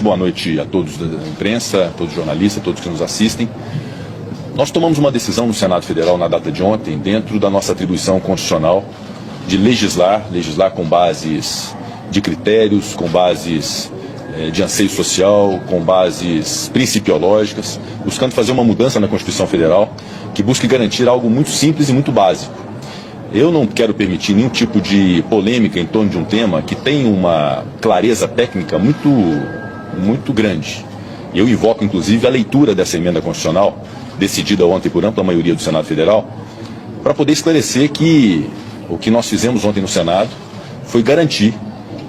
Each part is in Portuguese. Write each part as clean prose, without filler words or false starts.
Boa noite a todos da imprensa, a todos os jornalistas, a todos que nos assistem. Nós tomamos uma decisão no Senado Federal na data de ontem, dentro da nossa atribuição constitucional, de legislar com bases de critérios, com bases de anseio social, com bases principiológicas, buscando fazer uma mudança na Constituição Federal que busque garantir algo muito simples e muito básico. Eu não quero permitir nenhum tipo de polêmica em torno de um tema que tem uma clareza técnica muito grande. Eu invoco, inclusive, a leitura dessa emenda constitucional, decidida ontem por ampla maioria do Senado Federal, para poder esclarecer que o que nós fizemos ontem no Senado foi garantir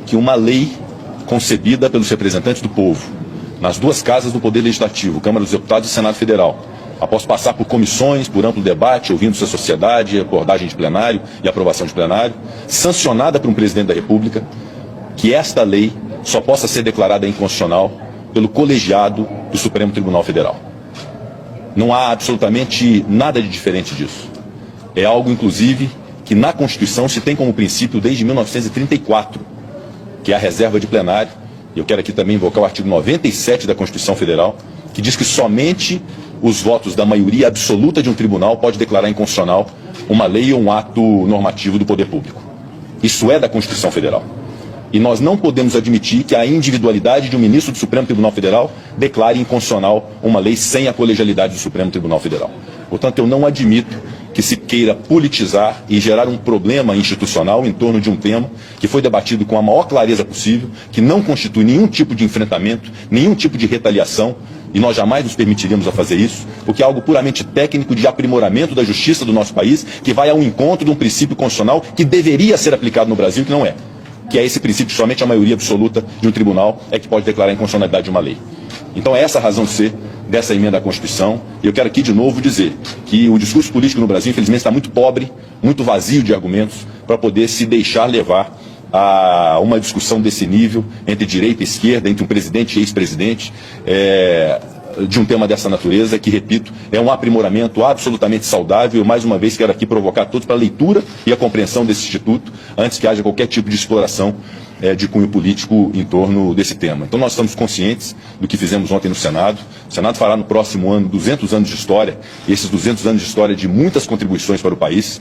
que uma lei concebida pelos representantes do povo, nas duas casas do Poder Legislativo, Câmara dos Deputados e Senado Federal, após passar por comissões, por amplo debate, ouvindo-se a sociedade, abordagem de plenário e aprovação de plenário, sancionada por um presidente da República, que esta lei só possa ser declarada inconstitucional pelo colegiado do Supremo Tribunal Federal. Não há absolutamente nada de diferente disso. É algo, inclusive, que na Constituição se tem como princípio desde 1934, que é a reserva de plenário. Eu quero aqui também invocar o artigo 97 da Constituição Federal, que diz que somente os votos da maioria absoluta de um tribunal pode declarar inconstitucional uma lei ou um ato normativo do poder público. Isso é da Constituição Federal. E nós não podemos admitir que a individualidade de um ministro do Supremo Tribunal Federal declare inconstitucional uma lei sem a colegialidade do Supremo Tribunal Federal. Portanto, eu não admito que se queira politizar e gerar um problema institucional em torno de um tema que foi debatido com a maior clareza possível, que não constitui nenhum tipo de enfrentamento, nenhum tipo de retaliação, e nós jamais nos permitiríamos a fazer isso, porque é algo puramente técnico de aprimoramento da justiça do nosso país, que vai ao encontro de um princípio constitucional que deveria ser aplicado no Brasil, que não é. Que é esse princípio, somente a maioria absoluta de um tribunal é que pode declarar a inconstitucionalidade de uma lei. Então é essa a razão de ser dessa emenda à Constituição. E eu quero aqui de novo dizer que o discurso político no Brasil, infelizmente, está muito pobre, muito vazio de argumentos para poder se deixar levar a uma discussão desse nível entre direita e esquerda, entre um presidente e ex-presidente, de um tema dessa natureza, que, repito, é um aprimoramento absolutamente saudável. Eu, mais uma vez, quero aqui provocar todos para a leitura e a compreensão desse instituto, antes que haja qualquer tipo de exploração de cunho político em torno desse tema. Então nós estamos conscientes do que fizemos ontem no Senado. O Senado fará no próximo ano 200 anos de história, e esses 200 anos de história de muitas contribuições para o país.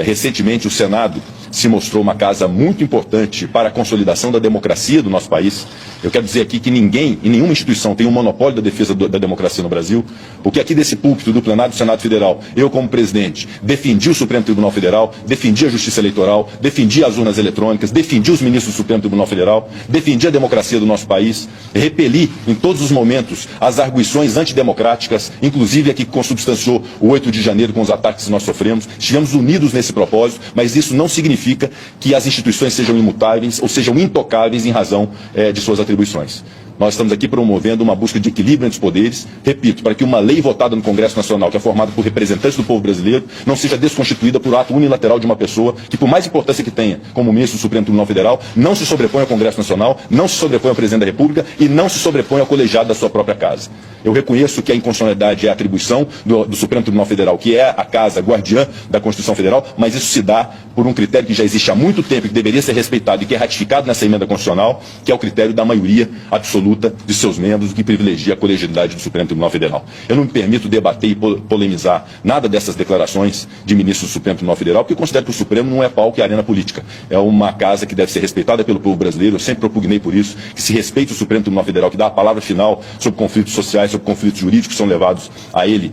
Recentemente o Senado se mostrou uma casa muito importante para a consolidação da democracia do nosso país. Eu quero dizer aqui que ninguém e nenhuma instituição tem um monopólio da defesa da democracia no Brasil, porque aqui desse púlpito do plenário do Senado Federal, eu como presidente, defendi o Supremo Tribunal Federal, defendi a justiça eleitoral, defendi as urnas eletrônicas, defendi os ministros do Supremo Tribunal Federal, defendi a democracia do nosso país, repeli em todos os momentos as arguições antidemocráticas, inclusive a que consubstanciou o 8 de janeiro com os ataques que nós sofremos. Estivemos unidos nesse propósito, mas isso não significa que as instituições sejam imutáveis ou sejam intocáveis em razão de suas atribuições. Nós estamos aqui promovendo uma busca de equilíbrio entre os poderes, repito, para que uma lei votada no Congresso Nacional, que é formada por representantes do povo brasileiro, não seja desconstituída por ato unilateral de uma pessoa que, por mais importância que tenha como ministro do Supremo Tribunal Federal, não se sobrepõe ao Congresso Nacional, não se sobrepõe ao presidente da República e não se sobrepõe ao colegiado da sua própria casa. Eu reconheço que a inconstitucionalidade é a atribuição do Supremo Tribunal Federal, que é a casa guardiã da Constituição Federal, mas isso se dá por um critério que já existe há muito tempo e que deveria ser respeitado e que é ratificado nessa emenda constitucional, que é o critério da maioria absoluta de seus membros, o que privilegia a colegialidade do Supremo Tribunal Federal. Eu não me permito debater e polemizar nada dessas declarações de ministros do Supremo Tribunal Federal, porque eu considero que o Supremo não é palco e arena política. É uma casa que deve ser respeitada pelo povo brasileiro. Eu sempre propugnei por isso, que se respeite o Supremo Tribunal Federal, que dá a palavra final sobre conflitos sociais, sobre conflitos jurídicos que são levados a ele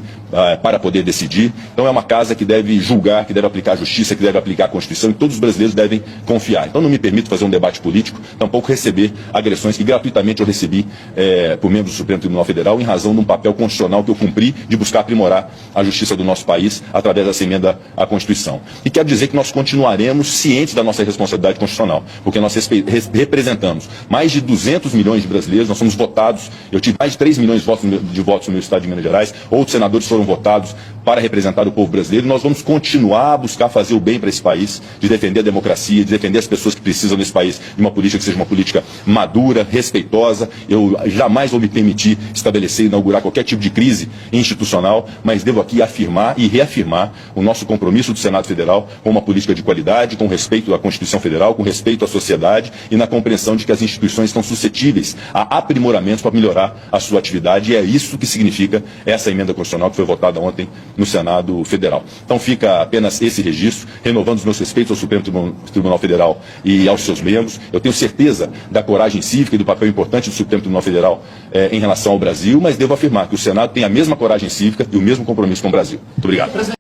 para poder decidir. Então é uma casa que deve julgar, que deve aplicar a justiça, que deve aplicar a Constituição, e todos os brasileiros devem confiar. Então não me permito fazer um debate político, tampouco receber agressões que gratuitamente eu recebi por membros do Supremo Tribunal Federal, em razão de um papel constitucional que eu cumpri de buscar aprimorar a justiça do nosso país através dessa emenda à Constituição. E quero dizer que nós continuaremos cientes da nossa responsabilidade constitucional, porque nós representamos mais de 200 milhões de brasileiros, nós somos votados, eu tive mais de 3 milhões de votos no meu estado de Minas Gerais, outros senadores foram votados para representar o povo brasileiro. Nós vamos continuar a buscar fazer o bem para esse país, de defender a democracia, de defender as pessoas que precisam nesse país de uma política que seja uma política madura, respeitosa. Eu jamais vou me permitir estabelecer e inaugurar qualquer tipo de crise institucional, mas devo aqui afirmar e reafirmar o nosso compromisso do Senado Federal com uma política de qualidade, com respeito à Constituição Federal, com respeito à sociedade e na compreensão de que as instituições estão suscetíveis a aprimoramentos para melhorar a sua atividade, e é isso que significa essa emenda constitucional que foi votada ontem no Senado Federal. Então fica apenas esse registro, renovando os meus respeitos ao Supremo Tribunal Federal e aos seus membros. Eu tenho certeza da coragem cívica e do papel importante do Supremo Tribunal Federal em relação ao Brasil, mas devo afirmar que o Senado tem a mesma coragem cívica e o mesmo compromisso com o Brasil. Muito obrigado.